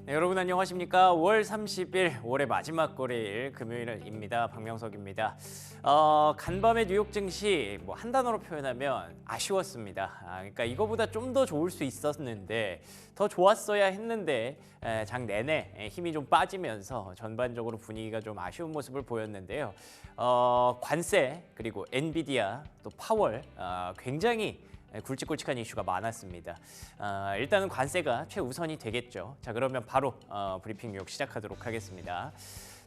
네, 여러분 안녕하십니까? 5월 30일 올해 마지막 거래일 금요일입니다. 박명석입니다. 간밤의 뉴욕 증시 한 단어로 표현하면 아쉬웠습니다. 그러니까 이거보다 좀 더 좋을 수 있었는데 더 좋았어야 했는데 장 내내 힘이 좀 빠지면서 전반적으로 분위기가 좀 아쉬운 모습을 보였는데요. 관세 그리고 엔비디아 또 파월 굉장히 굵직굵직한 이슈가 많았습니다. 일단은 관세가 최우선이 되겠죠. 자, 그러면 바로 브리핑 뉴욕 시작하도록 하겠습니다.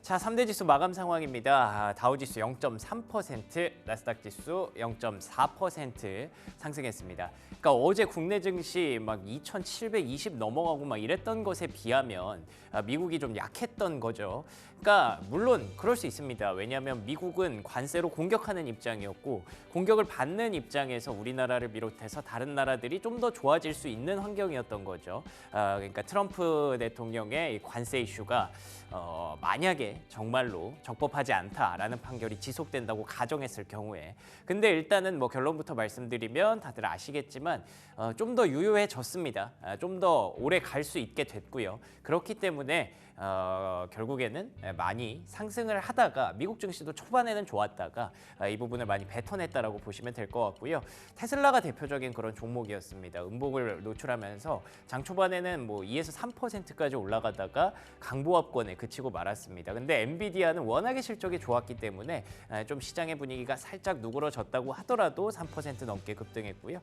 자, 3대 지수 마감 상황입니다. 다우지수 0.3%, 나스닥 지수 0.4% 상승했습니다. 그러니까 어제 국내 증시 2,720 넘어가고 이랬던 것에 비하면 미국이 좀 약했던 거죠. 그러니까 물론 그럴 수 있습니다. 왜냐하면 미국은 관세로 공격하는 입장이었고 공격을 받는 입장에서 우리나라를 비롯해서 다른 나라들이 좀 더 좋아질 수 있는 환경이었던 거죠. 그러니까 트럼프 대통령의 이 관세 이슈가 만약에 정말로 적법하지 않다라는 판결이 지속된다고 가정했을 경우에 근데 일단은 결론부터 말씀드리면 다들 아시겠지만 좀 더 유효해졌습니다. 좀 더 오래 갈 수 있게 됐고요. 그렇기 때문에 결국에는 많이 상승을 하다가 미국 증시도 초반에는 좋았다가 이 부분을 많이 뱉어냈다라고 보시면 될 것 같고요. 테슬라가 대표적인 그런 종목이었습니다. 음봉을 노출하면서 장 초반에는 2에서 3%까지 올라가다가 강보합권에 그치고 말았습니다. 근데 엔비디아는 워낙에 실적이 좋았기 때문에 좀 시장의 분위기가 살짝 누그러졌다고 하더라도 3% 넘게 급등했고요.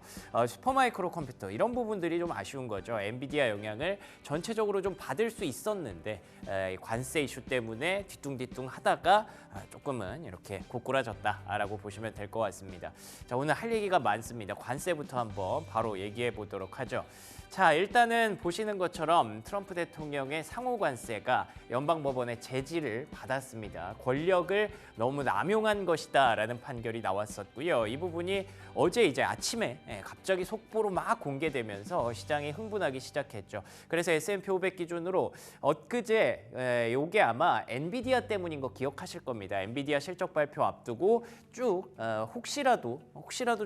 슈퍼마이크로 컴퓨터 이런 부분들이 좀 아쉬운 거죠. 엔비디아 영향을 전체적으로 좀 받을 수 있었는데 관세 이슈 때문에 뒤뚱뒤뚱 하다가 조금은 이렇게 고꾸라졌다라고 보시면 될 것 같습니다. 자, 오늘 할 얘기가 많습니다. 관세부터 한번 바로 얘기해 보도록 하죠. 자, 일단은 보시는 것처럼 트럼프 대통령의 상호 관세가 연방법원의 제지를 받았습니다. 권력을 너무 남용한 것이다라는 판결이 나왔었고요. 이 부분이 어제 이제 아침에 갑자기 속보로 막 공개되면서 시장이 흥분하기 시작했죠. 그래서 S&P 500 기준으로 엊그제 요게 아마 엔비디아 때문인 거 기억하실 겁니다. 엔비디아 실적 발표 앞두고 쭉 혹시라도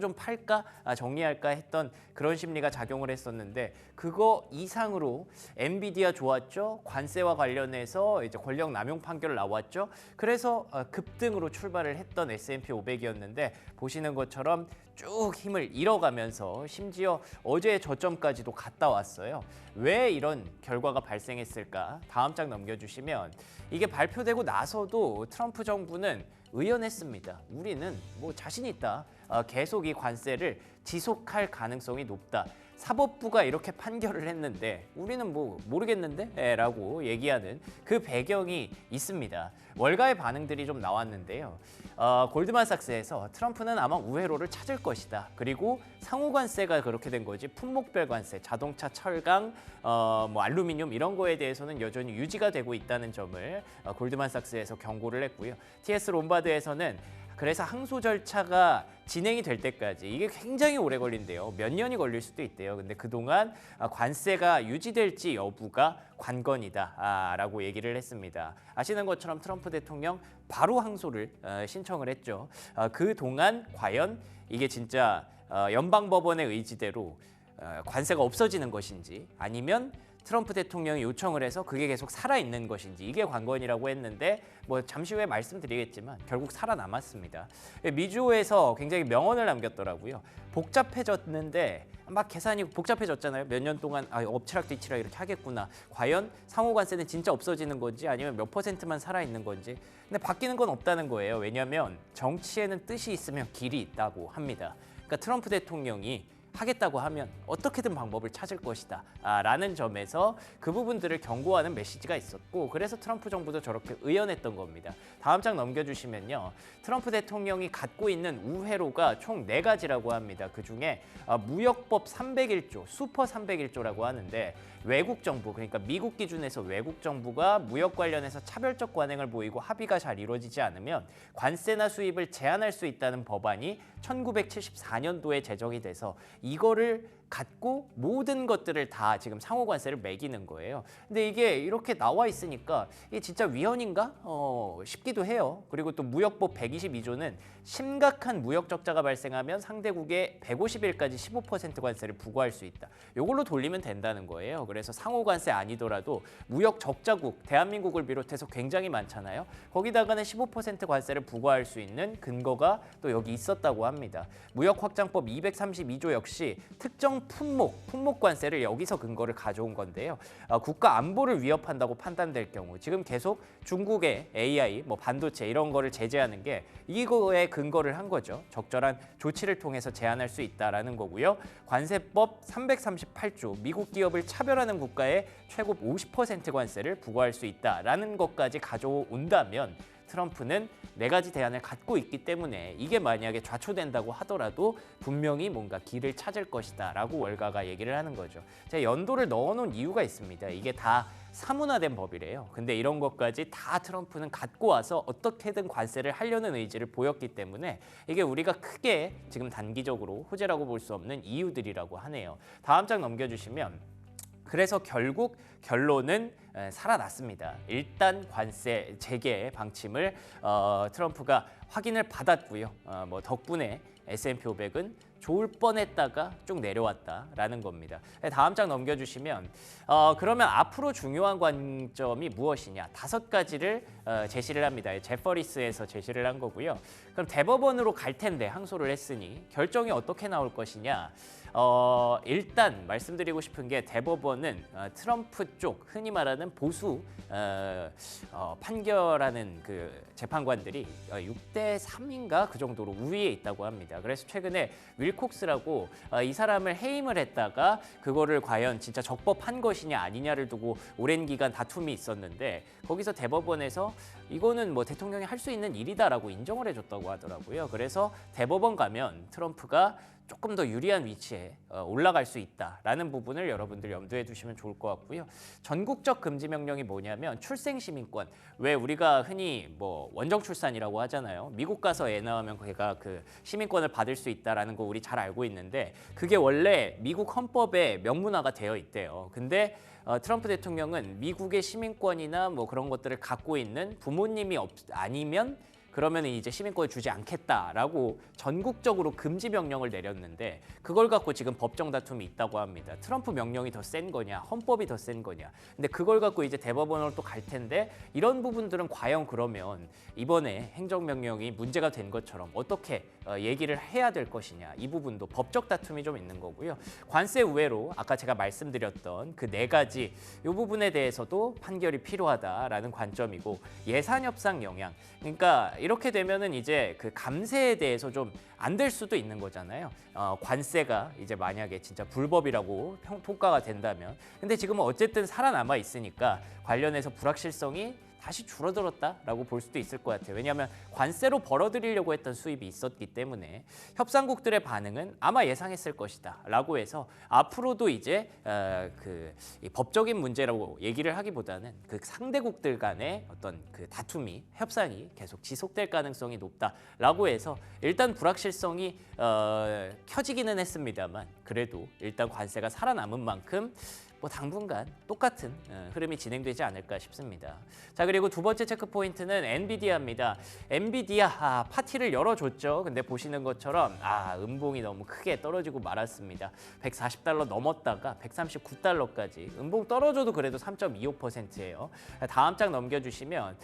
좀 팔까 정리할까 했던 그런 심리가 작용을 했었는데 그거 이상으로 엔비디아 좋았죠. 관세와 관련해서 이제 권력 남용 판결 나왔죠. 그래서 급등으로 출발을 했던 S&P 500이었는데 보시는 것처럼 쭉 힘을 잃어가면서 심지어 어제의 저점까지도 갔다 왔어요. 왜 이런 결과가 발생했을까? 다음 장 넘겨주시면 이게 발표되고 나서도 트럼프 정부는 의연했습니다. 우리는 자신 있다. 계속 이 관세를 지속할 가능성이 높다. 사법부가 이렇게 판결을 했는데 우리는 모르겠는데? 라고 얘기하는 그 배경이 있습니다. 월가의 반응들이 좀 나왔는데요. 골드만삭스에서 트럼프는 아마 우회로를 찾을 것이다. 그리고 상호관세가 그렇게 된 거지 품목별 관세, 자동차, 철강, 알루미늄 이런 거에 대해서는 여전히 유지가 되고 있다는 점을 골드만삭스에서 경고를 했고요. TS 롬바드에서는 그래서 항소 절차가 진행이 될 때까지 이게 굉장히 오래 걸린대요. 몇 년이 걸릴 수도 있대요. 근데 그동안 관세가 유지될지 여부가 관건이다라고 얘기를 했습니다. 아시는 것처럼 트럼프 대통령 바로 항소를 신청을 했죠. 그동안 과연 이게 진짜 연방법원의 의지대로 관세가 없어지는 것인지 아니면 트럼프 대통령이 요청을 해서 그게 계속 살아있는 것인지 이게 관건이라고 했는데 잠시 후에 말씀드리겠지만 결국 살아남았습니다. 미주에서 굉장히 명언을 남겼더라고요. 복잡해졌는데 막 계산이 복잡해졌잖아요. 몇 년 동안 엎치락뒤치락 이렇게 하겠구나. 과연 상호관세는 진짜 없어지는 건지 아니면 몇 %만 살아있는 건지. 근데 바뀌는 건 없다는 거예요. 왜냐하면 정치에는 뜻이 있으면 길이 있다고 합니다. 그러니까 트럼프 대통령이 하겠다고 하면 어떻게든 방법을 찾을 것이다 라는 점에서 그 부분들을 경고하는 메시지가 있었고 그래서 트럼프 정부도 저렇게 의연했던 겁니다. 다음 장 넘겨주시면요. 트럼프 대통령이 갖고 있는 우회로가 총 4가지라고 합니다. 그중에 무역법 301조, 슈퍼 301조라고 하는데 외국 정부, 그러니까 미국 기준에서 외국 정부가 무역 관련해서 차별적 관행을 보이고 합의가 잘 이루어지지 않으면 관세나 수입을 제한할 수 있다는 법안이 1974년도에 제정이 돼서 이거를 갖고 모든 것들을 다 지금 상호 관세를 매기는 거예요. 근데 이게 이렇게 나와 있으니까 이게 진짜 위헌인가 싶기도 해요. 그리고 또 무역법 122조는 심각한 무역 적자가 발생하면 상대국에 150일까지 15% 관세를 부과할 수 있다. 이걸로 돌리면 된다는 거예요. 그래서 상호 관세 아니더라도 무역 적자국 대한민국을 비롯해서 굉장히 많잖아요. 거기다가는 15% 관세를 부과할 수 있는 근거가 또 여기 있었다고 합니다. 무역 확장법 232조 역시 특정 품목 관세를 여기서 근거를 가져온 건데요. 국가 안보를 위협한다고 판단될 경우 지금 계속 중국의 AI, 반도체 이런 거를 제재하는 게 이거에 근거를 한 거죠. 적절한 조치를 통해서 제한할 수 있다라는 거고요. 관세법 338조 미국 기업을 차별하는 국가에 최고 50% 관세를 부과할 수 있다라는 것까지 가져온다면 트럼프는 4가지 대안을 갖고 있기 때문에 이게 만약에 좌초된다고 하더라도 분명히 뭔가 길을 찾을 것이다 라고 월가가 얘기를 하는 거죠. 제가 연도를 넣어놓은 이유가 있습니다. 이게 다 사문화된 법이래요. 근데 이런 것까지 다 트럼프는 갖고 와서 어떻게든 관세를 하려는 의지를 보였기 때문에 이게 우리가 크게 지금 단기적으로 호재라고 볼 수 없는 이유들이라고 하네요. 다음 장 넘겨주시면 그래서 결국 결론은 살아났습니다. 일단 관세 재개 방침을 트럼프가 확인을 받았고요. 덕분에 S&P 500은 좋을 뻔했다가 쭉 내려왔다라는 겁니다. 다음 장 넘겨주시면 그러면 앞으로 중요한 관점이 무엇이냐 5가지를 제시를 합니다. 제퍼리스에서 제시를 한 거고요. 그럼 대법원으로 갈 텐데 항소를 했으니 결정이 어떻게 나올 것이냐 일단 말씀드리고 싶은 게 대법원은 트럼프 쪽 흔히 말하는 보수 판결하는 그 재판관들이 6대 3인가 그 정도로 우위에 있다고 합니다. 그래서 최근에 윌콕스라고 이 사람을 해임을 했다가 그거를 과연 진짜 적법한 것이냐 아니냐를 두고 오랜 기간 다툼이 있었는데 거기서 대법원에서 이거는 대통령이 할 수 있는 일이다라고 인정을 해줬다고 하더라고요. 그래서 대법원 가면 트럼프가 조금 더 유리한 위치에 올라갈 수 있다라는 부분을 여러분들 염두에 두시면 좋을 것 같고요. 전국적 금지 명령이 뭐냐면 출생 시민권. 왜 우리가 흔히 원정 출산이라고 하잖아요. 미국 가서 애 낳으면 걔가 그 시민권을 받을 수 있다라는 거 우리 잘 알고 있는데 그게 원래 미국 헌법에 명문화가 되어 있대요. 근데 트럼프 대통령은 미국의 시민권이나 그런 것들을 갖고 있는 부모님이 아니면 그러면 이제 시민권을 주지 않겠다라고 전국적으로 금지 명령을 내렸는데 그걸 갖고 지금 법정 다툼이 있다고 합니다. 트럼프 명령이 더 센 거냐, 헌법이 더 센 거냐. 근데 그걸 갖고 이제 대법원으로 또 갈 텐데 이런 부분들은 과연 그러면 이번에 행정명령이 문제가 된 것처럼 어떻게 얘기를 해야 될 것이냐. 이 부분도 법적 다툼이 좀 있는 거고요. 관세 우회로 아까 제가 말씀드렸던 그 4가지 이 부분에 대해서도 판결이 필요하다라는 관점이고 예산 협상 영향. 그러니까 이렇게 되면은 이제 그 감세에 대해서 좀 안 될 수도 있는 거잖아요. 관세가 이제 만약에 진짜 불법이라고 평가가 된다면. 근데 지금은 어쨌든 살아남아 있으니까 관련해서 불확실성이 다시 줄어들었다라고 볼 수도 있을 것 같아요. 왜냐하면 관세로 벌어들이려고 했던 수입이 있었기 때문에 협상국들의 반응은 아마 예상했을 것이다라고 해서 앞으로도 이제 이 법적인 문제라고 얘기를 하기보다는 그 상대국들 간의 어떤 그 다툼이 협상이 계속 지속될 가능성이 높다라고 해서 일단 불확실성이 켜지기는 했습니다만 그래도 일단 관세가 살아남은 만큼 당분간 똑같은 흐름이 진행되지 않을까 싶습니다. 자, 그리고 두 번째 체크 포인트는 엔비디아입니다. 엔비디아 파티를 열어줬죠. 근데 보시는 것처럼 음봉이 너무 크게 떨어지고 말았습니다. 140달러 넘었다가 139달러까지 음봉 떨어져도 그래도 3.25%예요. 다음 장 넘겨주시면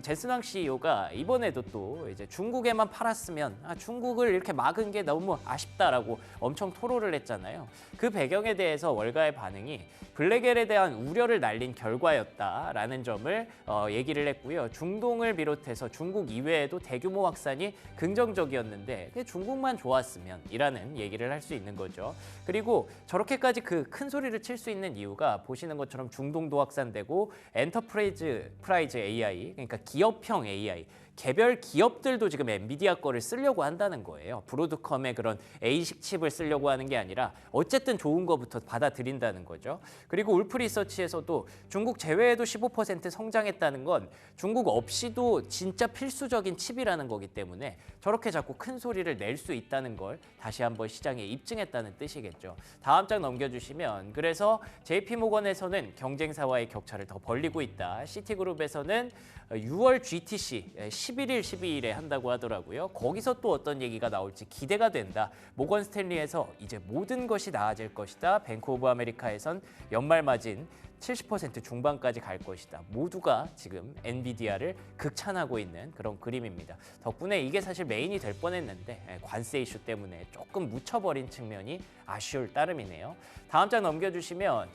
젠슨 황 CEO가 이번에도 또 이제 중국에만 팔았으면 중국을 이렇게 막은 게 너무 아쉽다라고 엄청 토로를 했잖아요. 그 배경에 대해서 월가의 반응이 블랙엘에 대한 우려를 날린 결과였다라는 점을 얘기를 했고요. 중동을 비롯해서 중국 이외에도 대규모 확산이 긍정적이었는데 중국만 좋았으면 이라는 얘기를 할 수 있는 거죠. 그리고 저렇게까지 그 큰 소리를 칠 수 있는 이유가 보시는 것처럼 중동도 확산되고 엔터프라이즈 AI, 그러니까 기업형 AI, 개별 기업들도 지금 엔비디아 거를 쓰려고 한다는 거예요. 브로드컴의 그런 A식 칩을 쓰려고 하는 게 아니라 어쨌든 좋은 거부터 받아들인다는 거죠. 그리고 울프 리서치에서도 중국 제외에도 15% 성장했다는 건 중국 없이도 진짜 필수적인 칩이라는 거기 때문에 저렇게 자꾸 큰 소리를 낼 수 있다는 걸 다시 한번 시장에 입증했다는 뜻이겠죠. 다음 장 넘겨주시면 그래서 JP모건에서는 경쟁사와의 격차를 더 벌리고 있다. 시티그룹에서는 6월 GTC 11일, 12일에 한다고 하더라고요. 거기서 또 어떤 얘기가 나올지 기대가 된다. 모건 스탠리에서 이제 모든 것이 나아질 것이다. 뱅크 오브 아메리카에선 연말 마진 70% 중반까지 갈 것이다. 모두가 지금 엔비디아를 극찬하고 있는 그런 그림입니다. 덕분에 이게 사실 메인이 될 뻔했는데 관세 이슈 때문에 조금 묻혀버린 측면이 아쉬울 따름이네요. 다음 장 넘겨주시면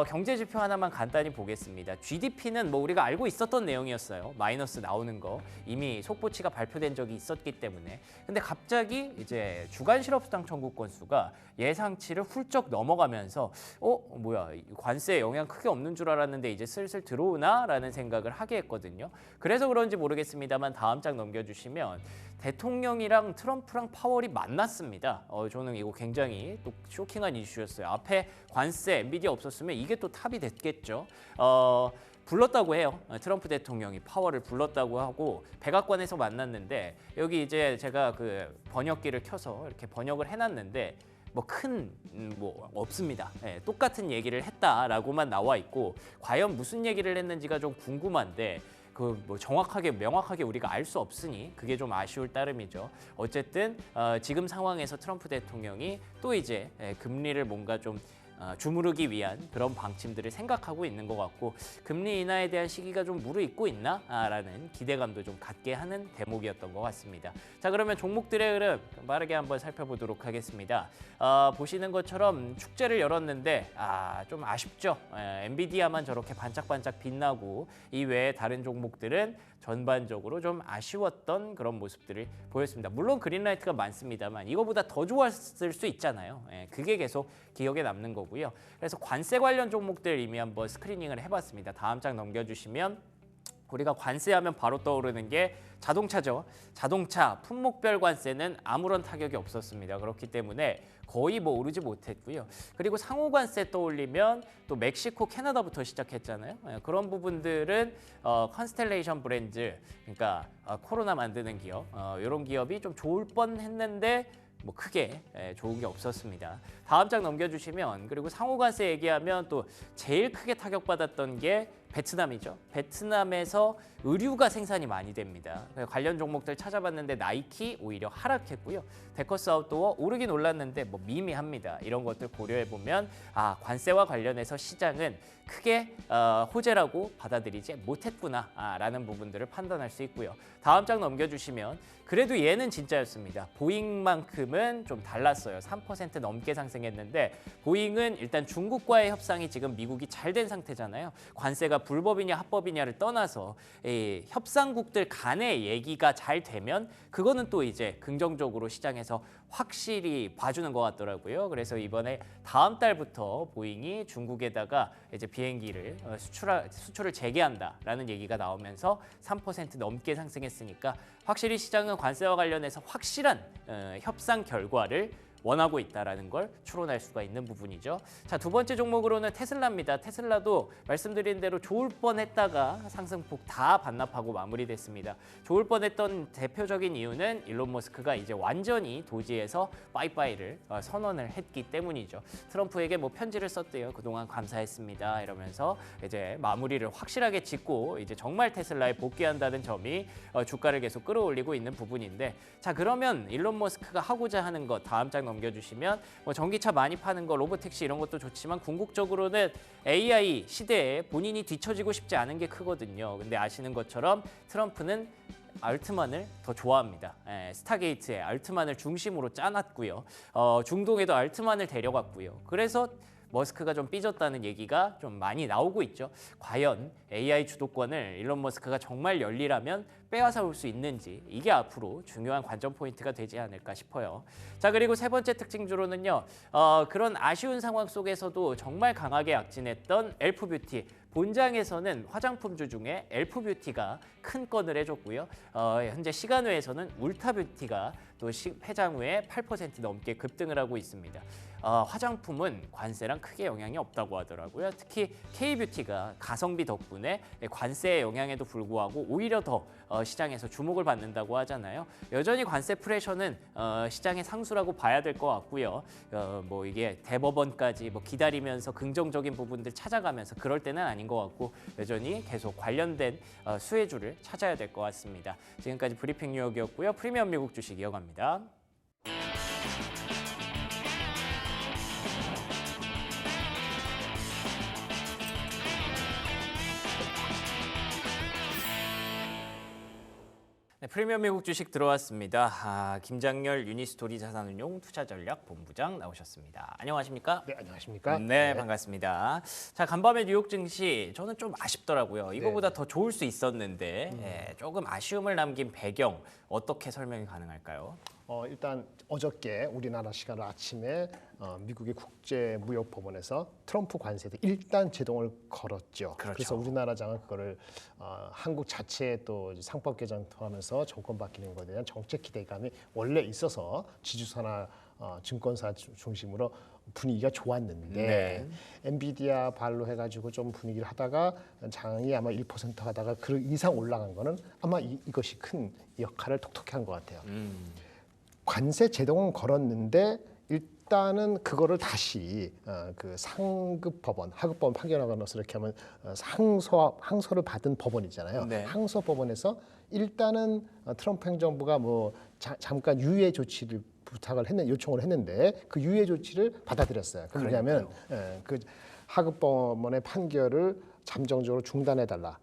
경제 지표 하나만 간단히 보겠습니다. GDP는 뭐 우리가 알고 있었던 내용이었어요. 마이너스 나오는 거 이미 속보치가 발표된 적이 있었기 때문에. 근데 갑자기 이제 주간 실업수당 청구 건수가 예상치를 훌쩍 넘어가면서 뭐야 관세에 영향 크게 없는 줄 알았는데 이제 슬슬 들어오나라는 생각을 하게 했거든요. 그래서 그런지 모르겠습니다만 다음 장 넘겨주시면 대통령이랑 트럼프랑 파월이 만났습니다. 저는 이거 굉장히 또 쇼킹한 이슈였어요. 앞에 관세, 엔비디아 없었으면 이게 또 탑이 됐겠죠. 불렀다고 해요. 트럼프 대통령이 파월을 불렀다고 하고 백악관에서 만났는데 여기 이제 제가 그 번역기를 켜서 이렇게 번역을 해놨는데 뭐 큰 뭐 없습니다. 똑같은 얘기를 했다라고만 나와 있고 과연 무슨 얘기를 했는지가 좀 궁금한데 그 뭐 정확하게 명확하게 우리가 알 수 없으니 그게 좀 아쉬울 따름이죠. 어쨌든 지금 상황에서 트럼프 대통령이 또 이제 금리를 뭔가 좀 주무르기 위한 그런 방침들을 생각하고 있는 것 같고 금리 인하에 대한 시기가 좀 무르익고 있나? 라는 기대감도 좀 갖게 하는 대목이었던 것 같습니다. 자, 그러면 종목들의 흐름 빠르게 한번 살펴보도록 하겠습니다. 보시는 것처럼 축제를 열었는데 좀 아쉽죠. 엔비디아만 저렇게 반짝반짝 빛나고 이외에 다른 종목들은 전반적으로 좀 아쉬웠던 그런 모습들을 보였습니다. 물론 그린라이트가 많습니다만 이거보다 더 좋았을 수 있잖아요. 그게 계속 기억에 남는 거고요. 그래서 관세 관련 종목들 이미 한번 스크리닝을 해봤습니다. 다음 장 넘겨주시면 우리가 관세하면 바로 떠오르는 게 자동차죠. 자동차 품목별 관세는 아무런 타격이 없었습니다. 그렇기 때문에 거의 뭐 오르지 못했고요. 그리고 상호 관세 떠올리면 또 멕시코, 캐나다부터 시작했잖아요. 그런 부분들은 컨스텔레이션 브랜드, 그러니까 코로나 만드는 기업, 이런 기업이 좀 좋을 뻔했는데 뭐 크게 좋은 게 없었습니다. 다음 장 넘겨주시면 그리고 상호 관세 얘기하면 또 제일 크게 타격받았던 게 베트남이죠. 베트남에서 의류가 생산이 많이 됩니다. 관련 종목들 찾아봤는데 나이키 오히려 하락했고요. 데커스 아웃도어 오르긴 올랐는데 뭐 미미합니다. 이런 것들 고려해보면 관세와 관련해서 시장은 크게 호재라고 받아들이지 못했구나라는 부분들을 판단할 수 있고요. 다음 장 넘겨주시면 그래도 얘는 진짜였습니다. 보잉만큼은 좀 달랐어요. 3% 넘게 상승했는데 보잉은 일단 중국과의 협상이 지금 미국이 잘 된 상태잖아요. 관세가 불법이냐 합법이냐를 떠나서 협상국들 간의 얘기가 잘 되면 그거는 또 이제 긍정적으로 시장에서 확실히 봐주는 것 같더라고요. 그래서 이번에 다음 달부터 보잉이 중국에다가 이제 비행기를 수출을 재개한다라는 얘기가 나오면서 3% 넘게 상승했으니까 확실히 시장은 관세와 관련해서 확실한 협상 결과를 원하고 있다는 걸 추론할 수가 있는 부분이죠. 자, 두 번째 종목으로는 테슬라입니다. 테슬라도 말씀드린 대로 좋을 뻔했다가 상승폭 다 반납하고 마무리됐습니다. 좋을 뻔했던 대표적인 이유는 일론 머스크가 이제 완전히 도지에서 빠이빠이를 선언을 했기 때문이죠. 트럼프에게 뭐 편지를 썼대요. 그동안 감사했습니다. 이러면서 이제 마무리를 확실하게 짓고 이제 정말 테슬라에 복귀한다는 점이 주가를 계속 끌어올리고 있는 부분인데, 자, 그러면 일론 머스크가 하고자 하는 것 다음 장 넘겨주시면 뭐 전기차 많이 파는 거, 로보택시 이런 것도 좋지만 궁극적으로는 AI 시대에 본인이 뒤처지고 싶지 않은 게 크거든요. 근데 아시는 것처럼 트럼프는 알트만을 더 좋아합니다. 스타게이트에 알트만을 중심으로 짜놨고요. 중동에도 알트만을 데려갔고요. 그래서 머스크가 좀 삐졌다는 얘기가 좀 많이 나오고 있죠. 과연 AI 주도권을 일론 머스크가 정말 열리라면 빼앗아 올 수 있는지 이게 앞으로 중요한 관전 포인트가 되지 않을까 싶어요. 자, 그리고 세 번째 특징주로는요. 그런 아쉬운 상황 속에서도 정말 강하게 약진했던 엘프뷰티. 본장에서는 화장품주 중에 엘프뷰티가 큰 건을 해줬고요. 현재 시간외에서는 울타뷰티가 또 회장 후에 8% 넘게 급등을 하고 있습니다. 화장품은 관세랑 크게 영향이 없다고 하더라고요. 특히 K뷰티가 가성비 덕분에 관세의 영향에도 불구하고 오히려 더 시장에서 주목을 받는다고 하잖아요. 여전히 관세 프레셔는 시장의 상수라고 봐야 될 것 같고요. 뭐 이게 대법원까지 뭐 기다리면서 긍정적인 부분들 찾아가면서 그럴 때는 아닌 것 같고 여전히 계속 관련된 수혜주를 찾아야 될 것 같습니다. 지금까지 브리핑 뉴욕이었고요. 프리미엄 미국 주식 이어갑니다. 네, 프리미엄 미국 주식 들어왔습니다. 김장렬 유니스토리 자산운용 투자전략본부장 나오셨습니다. 안녕하십니까? 네, 안녕하십니까? 네, 반갑습니다. 자, 간밤에 뉴욕 증시 저는 좀 아쉽더라고요. 이거보다 더 좋을 수 있었는데 조금 아쉬움을 남긴 배경 어떻게 설명이 가능할까요? 일단 어저께 우리나라 시간으로 아침에 미국의 국제무역법원에서 트럼프 관세에 일단 제동을 걸었죠. 그렇죠. 그래서 우리나라장은 그거를 한국 자체에 또 상법 개정하면서 정권 바뀌는 것에 대한 정책 기대감이 원래 있어서 지주사나 증권사 중심으로 분위기가 좋았는데 엔비디아 발로 해가지고 좀 분위기를 하다가 장이 아마 1% 하다가 그 이상 올라간 거는 아마 이것이 큰 역할을 톡톡히 한 것 같아요. 관세 제동은 걸었는데 일단은 그거를 다시 그 상급 법원, 하급 법원 판결하고 나서 이렇게 하면 항소를 받은 법원이잖아요. 네. 항소 법원에서 일단은 트럼프 행정부가 뭐 잠깐 유예 조치를 요청을 했는데 그 유예 조치를 받아들였어요. 그 뭐냐면 그 하급 법원의 판결을 잠정적으로 중단해달라.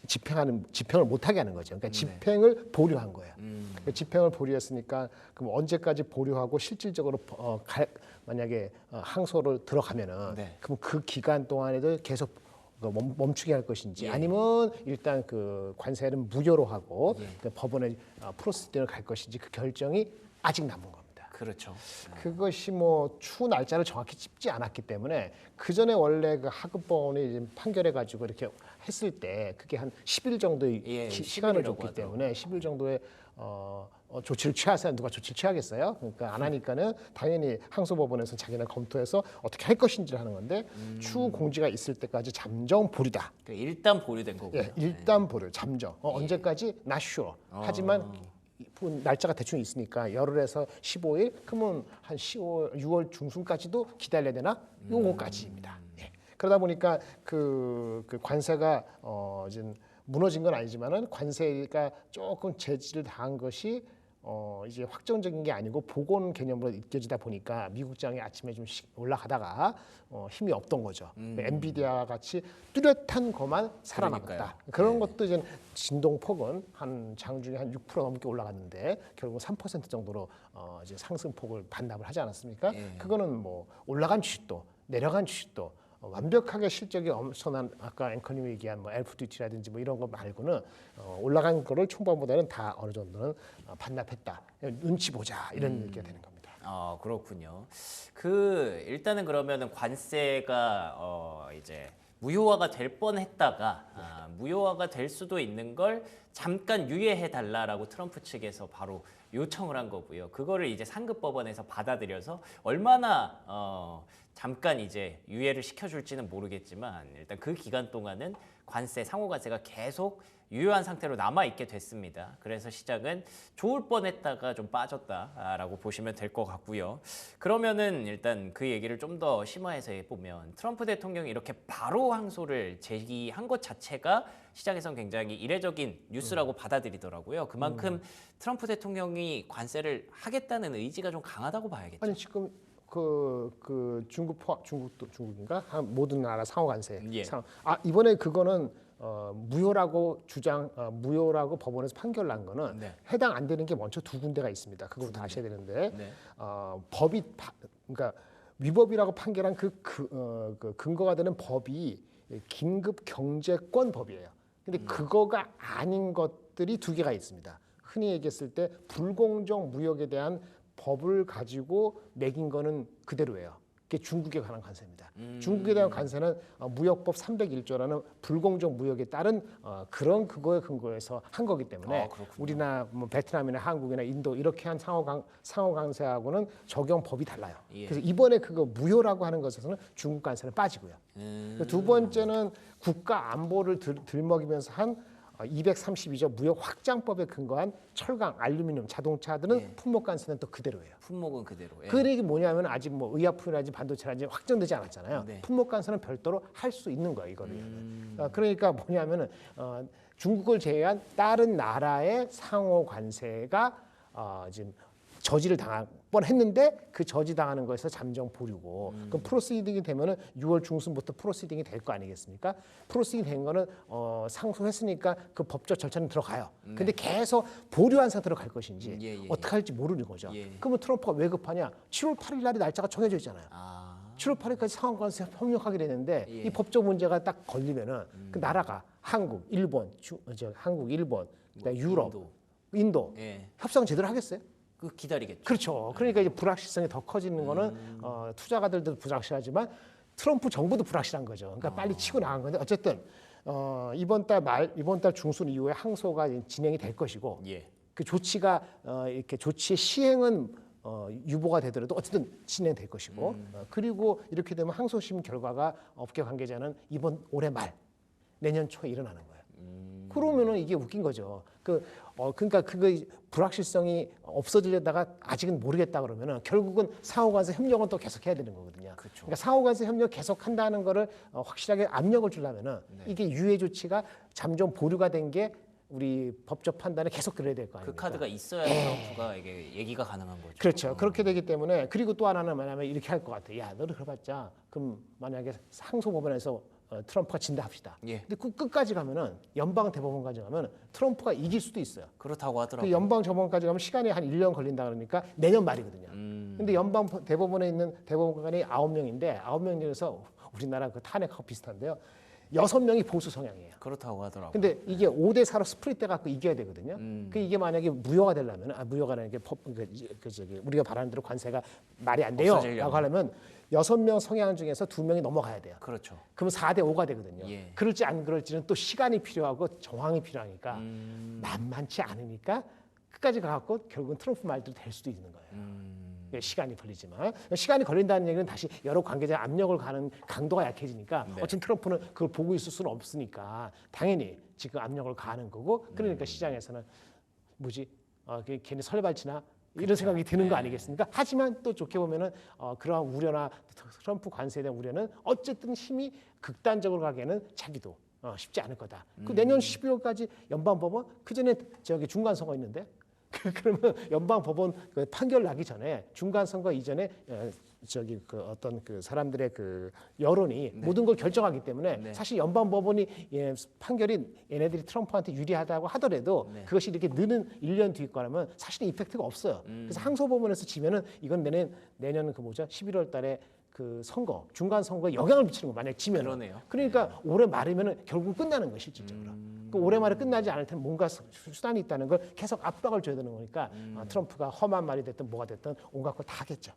집행을 못하게 하는 거죠. 그러니까 집행을 보류한 거예요. 그 집행을 보류했으니까 그럼 언제까지 보류하고 실질적으로 만약에 항소를 들어가면은 그럼 그 기간 동안에도 계속 멈추게 할 것인지 아니면 일단 그 관세를 무효로 하고 그 법원에 프로세스대로 갈 것인지 그 결정이 아직 남은 겁니다. 그렇죠. 그것이 뭐 추후 날짜를 정확히 짚지 않았기 때문에 그 전에 원래 그 하급법원이 판결해 가지고 이렇게 했을 때 그게 한 10일 정도의 시간을 줬기 때문에 10일 정도의 조치를 취하세요. 누가 조치를 취하겠어요? 그러니까 안 하니까는 당연히 항소법원에서 자기네 검토해서 어떻게 할 것인지를 하는 건데 추후 공지가 있을 때까지 잠정 보류다. 그러니까 일단 보류된 거고요. 일단 보류, 잠정. 언제까지? Not sure. 하지만 날짜가 대충 있으니까 열흘에서 15일, 그러면 한 10월, 6월 중순까지도 기다려야 되나? 요거까지입니다. 그러다 보니까 그 관세가 이제 무너진 건 아니지만은 관세가 조금 제지를 당한 것이 이제 확정적인 게 아니고 복원 개념으로 느껴지다 보니까 미국장이 아침에 좀 올라가다가 힘이 없던 거죠. 엔비디아 같이 뚜렷한 것만 살아남았다. 그런 것도 이제 진동폭은 한 장중에 한 6% 넘게 올라갔는데 결국 3% 정도로 이제 상승폭을 반납을 하지 않았습니까? 그거는 뭐 올라간 주식도 내려간 주식도 완벽하게 실적이 엄청난 아까 앵커님이 얘기한 뭐 엘프듀티라든지 뭐 이런 거 말고는 올라간 거를 총반보다는 다 어느 정도는 반납했다. 눈치 보자 이런 얘기가 되는 겁니다. 그렇군요. 일단은 그러면은 관세가 이제 무효화가 될 뻔했다가 무효화가 될 수도 있는 걸 잠깐 유예해 달라라고 트럼프 측에서 바로 요청을 한 거고요. 그거를 이제 상급 법원에서 받아들여서 얼마나 잠깐 이제 유예를 시켜줄지는 모르겠지만 일단 그 기간 동안은 상호 관세가 계속 유효한 상태로 남아 있게 됐습니다. 그래서 시장은 좋을 뻔했다가 좀 빠졌다라고 보시면 될 것 같고요. 그러면은 일단 그 얘기를 좀 더 심화해서 해보면 트럼프 대통령이 이렇게 바로 항소를 제기한 것 자체가 시장에선 굉장히 이례적인 뉴스라고 받아들이더라고요. 그만큼 트럼프 대통령이 관세를 하겠다는 의지가 좀 강하다고 봐야겠죠. 아니 지금 중국인가 모든 나라 상호 관세. 이번에 그거는 무효라고 무효라고 법원에서 판결 난 거는 해당 안 되는 게 먼저 두 군데가 있습니다. 그걸 다 아셔야 되는데 법이 그러니까 위법이라고 판결한 그 근거가 되는 법이 긴급 경제권 법이에요. 근데 그거가 아닌 것들이 두 개가 있습니다. 흔히 얘기했을 때 불공정 무역에 대한 법을 가지고 매긴 거는 그대로예요. 그게 중국에 관한 관세입니다. 중국에 대한 관세는 무역법 301조라는 불공정 무역에 따른 그런 그거에 근거해서 한 거기 때문에 우리나라 뭐 베트남이나 한국이나 인도 이렇게 한 상호 관세하고는 적용 법이 달라요. 예. 그래서 이번에 그거 무효라고 하는 것에서는 중국 관세는 빠지고요. 두 번째는 국가 안보를 들먹이면서 한 232조 무역 확장법에 근거한 철강, 알루미늄, 자동차들은 품목 관세는 또 그대로예요. 품목은 그대로. 예. 그 얘기 뭐냐면 아직 뭐 의약품이라든지 반도체라든지 확정되지 않았잖아요. 네. 품목 관세는 별도로 할 수 있는 거예요, 이거를. 그러니까 뭐냐면은 중국을 제외한 다른 나라의 상호 관세가 지금 저지를 당할 뻔했는데 그 저지 당하는 거에서 잠정 보류고 그럼 프로시딩이 되면은 6월 중순부터 프로시딩이 될 거 아니겠습니까? 프로시딩 된 거는 상소했으니까 그 법적 절차는 들어가요. 근데 계속 보류한 상태로 갈 것인지 어떻게 할지 모르는 거죠. 그러면 트럼프가 왜 급하냐? 7월 8일 날이 날짜가 정해져 있잖아요. 7월 8일까지 상호관세 협력하게 되는데 이 법적 문제가 딱 걸리면은 그 나라가 한국, 일본, 한국, 일본, 그다음에 유럽, 인도 협상 제대로 하겠어요? 그 기다리겠죠. 그렇죠. 그러니까 이제 불확실성이 더 커지는 거는 투자가들도 불확실하지만 트럼프 정부도 불확실한 거죠. 그러니까 빨리 치고 나간 건데 어쨌든 이번 달 중순 이후에 항소가 진행이 될 것이고 그 조치가 이렇게 조치의 시행은 유보가 되더라도 어쨌든 진행될 것이고 그리고 이렇게 되면 항소심 결과가 업계 관계자는 이번 올해 말 내년 초에 일어나는 거예요. 그러면은 이게 웃긴 거죠. 그러니까 그거 불확실성이 없어지려다가 아직은 모르겠다 그러면은 결국은 상호관세 협력은 또 계속해야 되는 거거든요. 그러니까 상호관세 협력 계속한다는 거를 확실하게 압력을 주려면은 이게 유예 조치가 잠정 보류가 된 게 우리 법적 판단에 계속 그래야 될 거 아닙니까? 그 카드가 있어야 트럼프가 이게 얘기가 가능한 거죠. 그렇죠. 그렇게 되기 때문에 그리고 또 하나는 뭐냐면 이렇게 할 것 같아. 야, 너를 그래봤자 그럼 만약에 상소법원에서 트럼프가 진다 합시다. 근데 끝까지 가면은 연방 대법원까지 가면 트럼프가 이길 수도 있어요. 그렇다고 하더라고요. 그 연방 대법원까지 가면 시간이 한 1년 걸린다 그러니까 내년 말이거든요. 근데 연방 대법원에 있는 대법원관이 9명인데 9명 중에서 우리나라 그 탄핵하고 비슷한데요. 6명이 보수 성향이에요. 그렇다고 하더라고요. 근데 이게 5대 4로 스프릿 돼 갖고 이겨야 되거든요. 그 이게 만약에 무효가 되려면 무효가 되는 게 우리가 바라는 대로 관세가 말이 안 돼요라고 하려면 6명 성향 중에서 2명이 넘어가야 돼요. 그렇죠. 그러면 4대 5가 되거든요. 그럴지 안 그럴지는 또 시간이 필요하고 정황이 필요하니까 만만치 않으니까 끝까지 가갖고 결국은 트럼프 말대로 될 수도 있는 거예요. 시간이 걸리지만 시간이 걸린다는 얘기는 다시 여러 관계자 압력을 가는 강도가 약해지니까 어쨌든 트럼프는 그걸 보고 있을 수는 없으니까 당연히 지금 압력을 가하는 거고 그러니까 시장에서는 괜히 설발치나 이런 생각이 드는 거 아니겠습니까? 하지만 또 좋게 보면은 그러한 우려나 트럼프 관세에 대한 우려는 어쨌든 힘이 극단적으로 가기에는 자기도 쉽지 않을 거다. 그 내년 12월까지 연방법원 그 전에 중간 선거 있는데. 그러면 연방 법원 판결 나기 전에 중간 선거 이전에 어떤 그 사람들의 그 여론이 모든 걸 결정하기 때문에 사실 연방 법원이 판결이 얘네들이 트럼프한테 유리하다고 하더라도 그것이 이렇게 느는 1년 뒤 거라면 사실은 이펙트가 없어요. 그래서 항소 법원에서 지면은 이건 내년 11월 달에 그 선거 중간 선거에 영향을 미치는 거 만약 지면은 그러니까 올해 말이면은 결국 끝나는 거예요 실질적으로. 그 올해 말에 끝나지 않을 테면 뭔가 수단이 있다는 걸 계속 압박을 줘야 되는 거니까 트럼프가 험한 말이 됐든 뭐가 됐든 온갖 걸 다 하겠죠.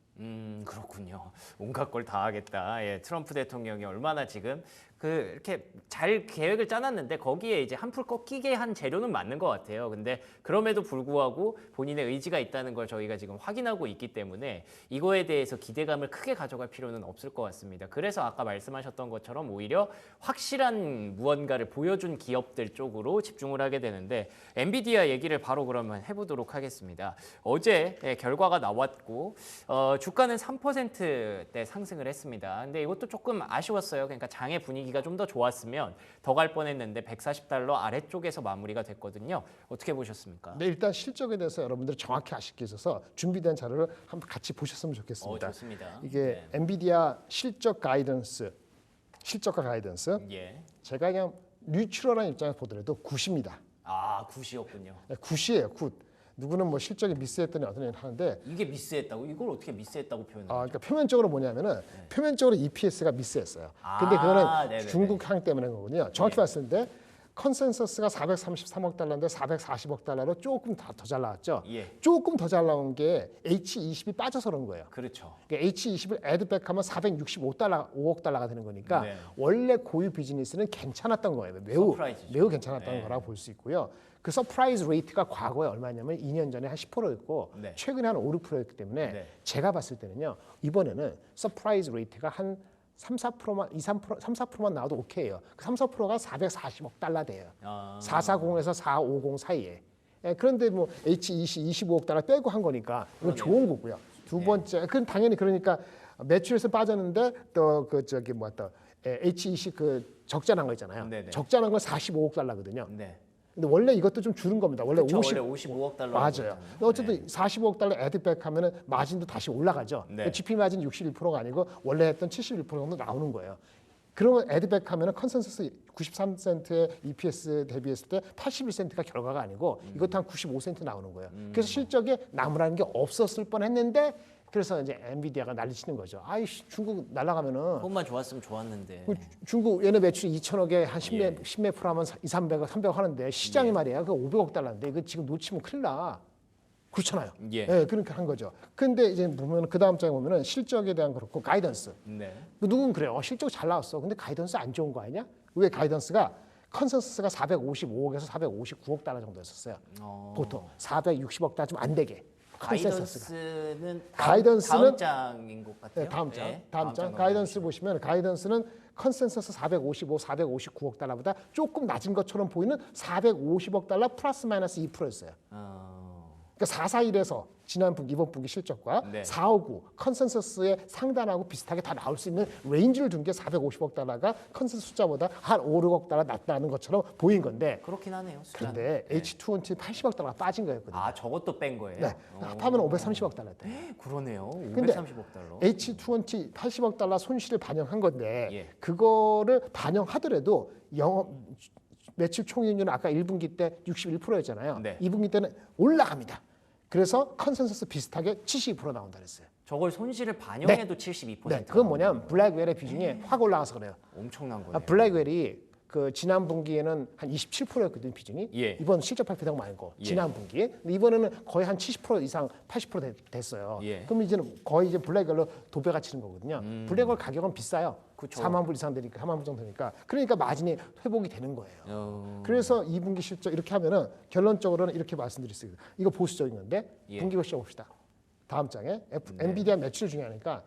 그렇군요. 온갖 걸 다 하겠다. 트럼프 대통령이 얼마나 지금 이렇게 잘 계획을 짜놨는데 거기에 이제 한풀 꺾이게 한 재료는 맞는 것 같아요. 근데 그럼에도 불구하고 본인의 의지가 있다는 걸 저희가 지금 확인하고 있기 때문에 이거에 대해서 기대감을 크게 가져갈 필요는 없을 것 같습니다. 그래서 아까 말씀하셨던 것처럼 오히려 확실한 무언가를 보여준 기업들 쪽으로 집중을 하게 되는데 엔비디아 얘기를 바로 그러면 해보도록 하겠습니다. 어제 결과가 나왔고 주가는 3%대 상승을 했습니다. 근데 이것도 조금 아쉬웠어요. 그러니까 장의 분위기가 좀 더 좋았으면 더 갈 뻔했는데 $140 아래쪽에서 마무리가 됐거든요. 어떻게 보셨습니까? 네, 일단 실적에 대해서 여러분들이 정확히 아실 게 있어서 준비된 자료를 한번 같이 보셨으면 좋겠습니다. 좋습니다. 이게 엔비디아 실적과 가이던스 제가 그냥 뉴트럴한 입장에서 보더라도 굿입니다. 아, 굿이었군요. 굿이에요, 굿. 누구는 뭐 실적이 미스했더니 어떤 얘기를 하는데 이게 미스했다고? 이걸 어떻게 미스했다고 표현해요? 그러니까 표면적으로 뭐냐면은 표면적으로 EPS가 미스했어요. 근데 그거는 네네네. 중국항 때문에 거거든요. 정확히 봤을 때 컨센서스가 433억 달러인데 440억 달러로 조금 더 잘 나왔죠. 예. 조금 더 잘 나온 게 H20이 빠져서 그런 거예요. 그렇죠. 그러니까 H20을 애드백하면 465달러, 5억 달러가 되는 거니까 네. 원래 고유 비즈니스는 괜찮았던 거예요. 매우 서프라이즈죠. 매우 괜찮았던 네. 거라고 볼 수 있고요. 그 서프라이즈 레이트가 과거에 얼마냐면 2년 전에 한 10%였고 네. 최근에 한 5, 6%였기 때문에 네. 제가 봤을 때는요. 이번에는 서프라이즈 레이트가 한 3, 4%만 3, 4%만 나와도 오케이예요. 그 3, 4%가 440억 달러 돼요. 440에서 450 사이에. 예, 그런데 뭐 H20 25억 달러 빼고 한 거니까 이건 좋은 거고요. 두 번째, 그건 당연히 그러니까 매출에서 빠졌는데 또 그 저기 뭐또 H20 그 적자 난 거 있잖아요. 네네. 적자 난 건 45억 달러거든요. 네. 근데 원래 이것도 좀 줄은 겁니다. 원래 그쵸, 50 원래 55억 달러. 맞아요. 근데 어쨌든 45억 달러 애드백 하면은 마진도 다시 올라가죠. 네. GP 마진 61%가 아니고 원래 했던 71% 정도 나오는 거예요. 그러면 애드백 하면은 컨센서스 93센트의 EPS 대비했을 때 81센트가 결과가 아니고 이것도 한 95센트 나오는 거예요. 그래서 실적에 남으라는 게 없었을 뻔했는데 그래서 이제 엔비디아가 난리치는 거죠. 아이씨 중국 날아가면은 그것만 좋았으면 좋았는데. 그 중국 얘네 매출이 2천억에 한 10몇 프로 하면 2, 300억, 300억 하는데 시장이 말이야. 그 500억 달러인데 이거 지금 놓치면 큰일 나. 그렇잖아요. 예. 그러니까 한 거죠. 근데 이제 보면 그 다음 장에 보면은 실적에 대한 그렇고 가이던스. 네. 누군 그래요. 실적 잘 나왔어. 근데 가이던스 안 좋은 거 아니냐? 왜 가이던스가 컨센서스가 455억에서 459억 달러 정도였었어요. 보통 460억 달러 좀 안 되게. 컨센서스가. 가이던스는 다음 장인 것 같아요. 네, 다음 장. 네, 다음 장. 가이던스 보시면 가이던스는 컨센서스 455, 459억 달러보다 조금 낮은 것처럼 보이는 450억 달러 플러스 마이너스 2%였어요. 그러니까 441에서 지난 분기, 이번 분기 실적과 네. 459 컨센서스의 상단하고 비슷하게 다 나올 수 있는 레인지를 둔 게 450억 달러가 컨센서스 숫자보다 한 5, 6억 달러 낮다는 것처럼 보인 건데 그렇긴 하네요. 숫자는. 근데 H2O 빠진 80억 달러가 빠진 거였거든요. 아 저것도 뺀 거예요? 네. 합하면 530억 달러대. 그러네요. 근데 530억 달러. H2O 80억 달러 손실을 반영한 건데 예. 그거를 반영하더라도 영업 매출 총이익률은 아까 1분기 때 61%였잖아요. 네. 2분기 때는 올라갑니다. 그래서 컨센서스 비슷하게 72% 나온다 그랬어요. 저걸 손실을 반영해도 72%. 네, 그건 뭐냐면 블랙웰의 비중이 확 올라가서 그래요. 엄청난 거예요. 블랙웰이 그 지난 분기에는 한 27%였거든요 비중이. 예. 이번 실적 발표된 거 말고 예. 지난 분기. 근데 이번에는 거의 한 70% 이상 80% 됐어요. 예. 그럼 이제는 거의 이제 블랙웰로 도배가 치는 거거든요. 블랙웰 가격은 비싸요. 그쵸. 4만 불 이상 되니까 4만 불 정도 되니까 그러니까 마진이 회복이 되는 거예요. 그래서 2분기 실적 이렇게 하면은 결론적으로는 이렇게 말씀드릴 수 있어요. 이거 보수적인 건데 예. 분기별 시작 봅시다. 다음 장에 엔비디아 매출 중요하니까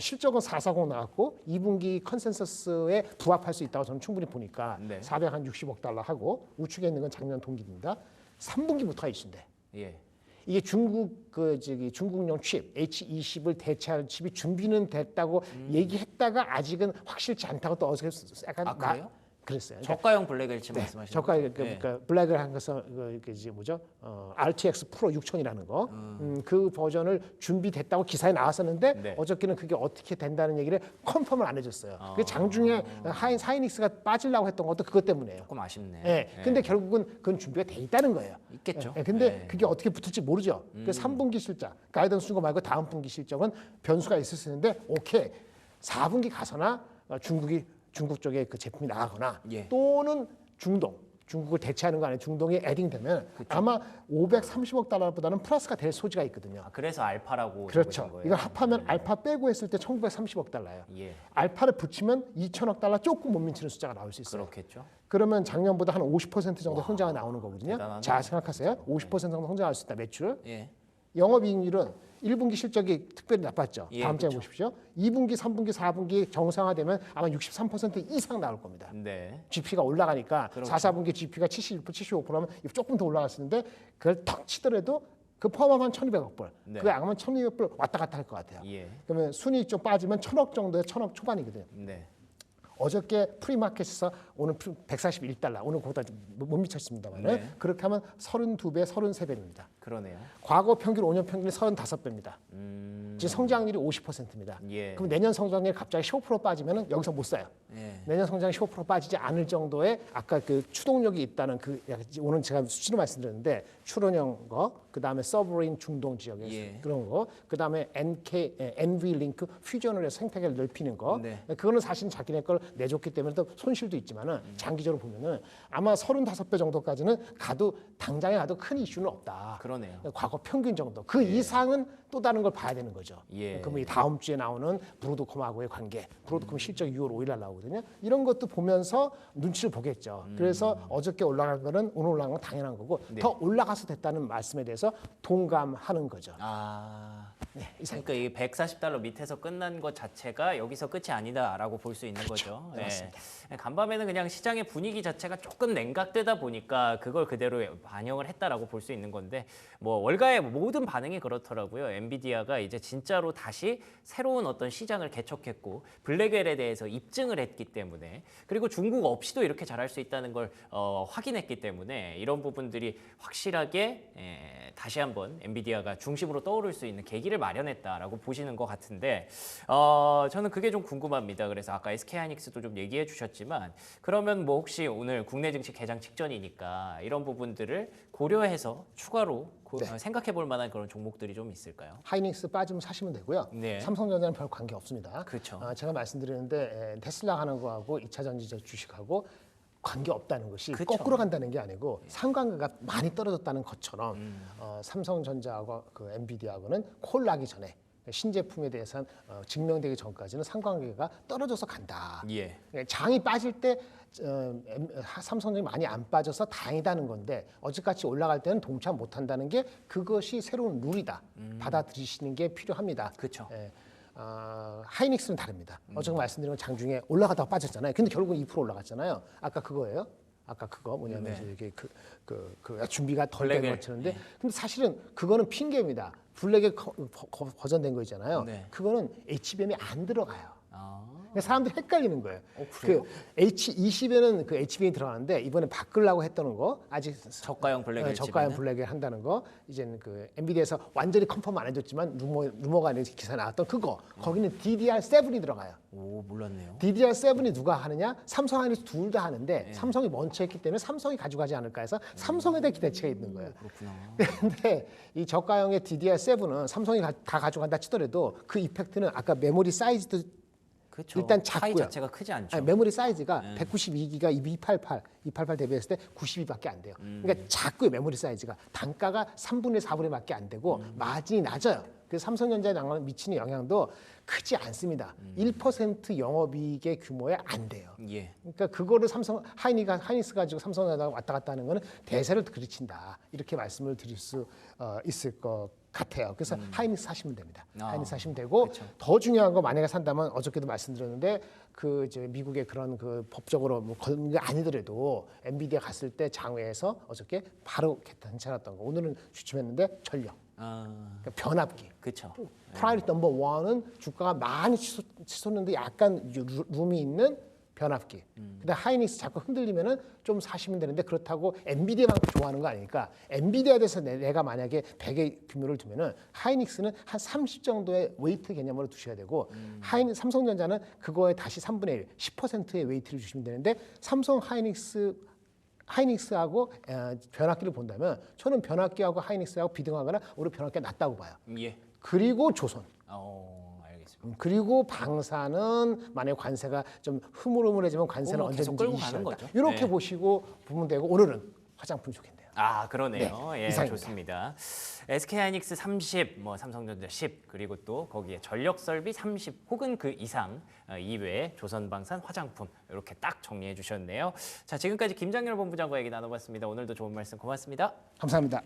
실적은 440 나왔고 2분기 컨센서스에 부합할 수 있다고 저는 충분히 보니까 네. 460억 달러 하고 우측에 있는 건 작년 동기입니다. 3분기부터가 이슈인데 예. 이게 중국용 칩 H20을 대체할 칩이 준비는 됐다고 얘기했다가 아직은 확실치 않다고 또 어제 약간 그래요? 그랬어요. 저가형 블랙웰치 말씀하시는 저가 거죠? 그러니까 블랙을 한 것은 그 이제 뭐죠? RTX 프로 6000이라는 거. 그 버전을 준비됐다고 기사에 나왔었는데 네. 어저께는 그게 어떻게 된다는 얘기를 컨펌을 안 해줬어요. 그 장중에 하이닉스가 빠지려고 했던 것도 그것 때문에요. 조금 아쉽네. 예. 근데 결국은 그건 준비가 돼 있다는 거예요. 있겠죠. 예. 근데 네. 그게 어떻게 붙을지 모르죠. 그 3분기 실적, 가이던스 준거 말고 다음 분기 실적은 변수가 있을 수 있는데 오케이. 4분기 가서나 중국 쪽에 그 제품이 나가거나 예. 또는 중국을 대체하는 거 아니에요. 중동이 애딩되면 아마 530억 달러보다는 플러스가 될 소지가 있거든요. 그래서 알파라고 그렇죠. 적으신 거예요? 이걸 합하면 알파 빼고 했을 때 1930억 달러예요. 예. 알파를 붙이면 2천억 달러 조금 못 미치는 숫자가 나올 수 있어요. 그렇겠죠. 그러면 작년보다 한 50% 정도 성장이 나오는 거거든요. 대단하네. 자, 생각하세요. 50% 정도 성장할 수 있다, 매출. 예. 영업이익률은 1분기 실적이 특별히 나빴죠. 예, 다음 장에 그렇죠. 보십시오. 2분기, 3분기, 4분기 정상화되면 아마 63% 이상 나올 겁니다. 네. GP가 올라가니까 그렇죠. 4, 4분기 GP가 71%, 75%면 조금 더 올라갔을 텐데 그걸 턱 치더라도 그 포함하면 1,200억 불. 네. 그게 아마 1,200억 불 왔다 갔다 할 것 같아요. 예. 그러면 순이익 좀 빠지면 1,000억 정도의 1,000억 초반이거든요. 네. 어저께 프리마켓에서 오늘 141달러, 오늘 그보다 못 미쳤습니다만 네. 그렇게 하면 32배, 33배입니다. 그러네요. 과거 평균 5년 평균이 35배입니다. 지금 성장률이 50%입니다. 예. 그럼 내년 성장률이 갑자기 15% 빠지면 여기서 못 사요. 예. 내년 성장이 15% 빠지지 않을 정도의 아까 그 추동력이 있다는 그 오늘 제가 수치로 말씀드렸는데 출원형 거, 그 다음에 서브레인 중동 지역에 예. 그런 거, 그 다음에 NV 링크 퓨전을 해서 생태계를 넓히는 거, 네. 그거는 사실 자기네 걸 내줬기 때문에 또 손실도 있지만은 장기적으로 보면은 아마 35배 정도까지는 가도 당장에 가도 큰 이슈는 없다. 그러네요. 과거 평균 정도. 그 이상은 또 다른 걸 봐야 되는 거죠. 예. 그럼 이 다음 주에 나오는 브로드컴하고의 관계, 브로드컴 실적 6월 5일 날 나오거든요. 이런 것도 보면서 눈치를 보겠죠. 그래서 어저께 올라간 거는 오늘 올라간 건 당연한 거고 더 올라가서 됐다는 말씀에 대해서 동감하는 거죠. 아, 네, 이상. 그러니까 이 140달러 밑에서 끝난 것 자체가 여기서 끝이 아니다라고 볼 수 있는 거죠. 네, 맞습니다. 간밤에는 그냥 시장의 분위기 자체가 조금 냉각되다 보니까 그걸 그대로 반영을 했다라고 볼 수 있는 건데 뭐 월가의 모든 반응이 그렇더라고요. 엔비디아가 이제 진짜로 다시 새로운 어떤 시장을 개척했고 블랙웰에 대해서 입증을 했기 때문에 그리고 중국 없이도 이렇게 잘할 수 있다는 걸 확인했기 때문에 이런 부분들이 확실하게 다시 한번 엔비디아가 중심으로 떠오를 수 있는 계기를 마련했다라고 보시는 것 같은데 저는 그게 좀 궁금합니다. 그래서 아까 SK하이닉스도 좀 얘기해 주셨지만 그러면 뭐 혹시 오늘 국내 증시 개장 직전이니까 이런 부분들을 고려해서 추가로 생각해 볼 만한 그런 종목들이 좀 있을까요? 하이닉스 빠지면 사시면 되고요. 네. 삼성전자는 별 관계 없습니다. 그렇죠. 제가 말씀드렸는데 테슬라 하는 거하고 2차 전지 주식하고 관계 없다는 것이 그쵸. 거꾸로 간다는 게 아니고 상관계가 많이 떨어졌다는 것처럼 삼성전자하고 그 엔비디아하고는 콜 나기 전에 신제품에 대해서는 증명되기 전까지는 상관계가 떨어져서 간다. 예. 장이 빠질 때 삼성전이 많이 안 빠져서 다행이다는 건데 어제같이 올라갈 때는 동참 못한다는 게 그것이 새로운 룰이다. 받아들이시는 게 필요합니다. 그렇죠. 하이닉스는 다릅니다. 어제 말씀드린 건 장중에 올라가다가 빠졌잖아요. 근데 결국은 2% 올라갔잖아요. 아까 그거예요. 아까 그거 뭐냐면 네. 이게 그 준비가 덜 된 블랙을, 것처럼데 근데 사실은 그거는 핑계입니다. 블랙에 거전된 거 있잖아요. 네. 그거는 HBM이 안 들어가요. 아, 그러니까 사람들이 헷갈리는 거예요. 그래요? 그 H20에는 그 HBM이 들어가는데 이번에 바꾸려고 했던 거 아직 저가형 블랙 HBM 는? 저가형 블랙을 한다는 거 이제는 그 엔비디아에서 완전히 컨펌 안 해줬지만 루머가 아니라 기사 나왔던 그거 거기는 DDR7이 들어가요. 오, 몰랐네요. DDR7이 누가 하느냐? 삼성 하이닉스 둘 다 하는데 삼성이 먼저 했기 때문에 삼성이 가져가지 않을까 해서 삼성에 대한 기대치가 있는 거예요. 그렇구나. 근데 이 저가형의 DDR7은 삼성이 다 가져간다 치더라도 그 이펙트는 아까 메모리 사이즈도 그렇죠. 일단 차이 작고요. 자체가 크지 않죠. 아니, 메모리 사이즈가 192기가 288 대비했을 때 92밖에 안 돼요. 그러니까 작고요 메모리 사이즈가 단가가 3분의 4분의밖에 안 되고 마진이 낮아요. 그래서 삼성전자에 미치는 영향도 크지 않습니다. 1% 영업이익의 규모에 안 돼요. 예. 그러니까 그거를 하이닉스 가지고 삼성전자가 왔다 갔다 하는 거는 대세를 그르친다. 이렇게 말씀을 드릴 수 있을 것 같아요. 그래서 하이닉스 사시면 됩니다. 하이닉스 사시면 되고 그쵸. 더 중요한 거 만약에 산다면 어저께도 말씀드렸는데 그 이제 미국의 그런 그 법적으로 뭐 걸는 게 아니더라도 엔비디아 갔을 때 장외에서 어저께 바로 괜찮았던 거. 오늘은 주춤했는데 전력, 그러니까 변압기. 그렇죠. 프라이어티 넘버 원은 주가가 많이 치솟는데 약간 룸이 있는 변압기. 근데 하이닉스 자꾸 흔들리면은 좀 사시면 되는데 그렇다고 엔비디아만 좋아하는 거 아니니까 엔비디아에 대해서 내가 만약에 100의 규모를 두면은 하이닉스는 한 30 정도의 웨이트 개념으로 두셔야 되고 삼성전자는 그거에 다시 3분의 1, 10%의 웨이트를 주시면 되는데 삼성 하이닉스하고 변압기를 본다면 저는 변압기하고 하이닉스하고 비등하거나 오히려 변압기가 낫다고 봐요. 예. 그리고 조선. 알겠습니다. 그리고 방사는 만약 관세가 좀 흐물흐물해지면 관세는 뭐 계속 언제든지 끌고 이슈한다. 가는 거죠. 이렇게 네. 보시고 보면 되고 오늘은 화장품 좋겠네요. 아, 그러네요. 네, 예, 이상입니다. 좋습니다. SK하이닉스 30, 뭐 삼성전자 10, 그리고 또 거기에 전력설비 30 혹은 그 이상 이외에 조선방산 화장품 이렇게 딱 정리해 주셨네요. 자, 지금까지 김장렬 본부장과 얘기 나눠봤습니다. 오늘도 좋은 말씀 고맙습니다. 감사합니다.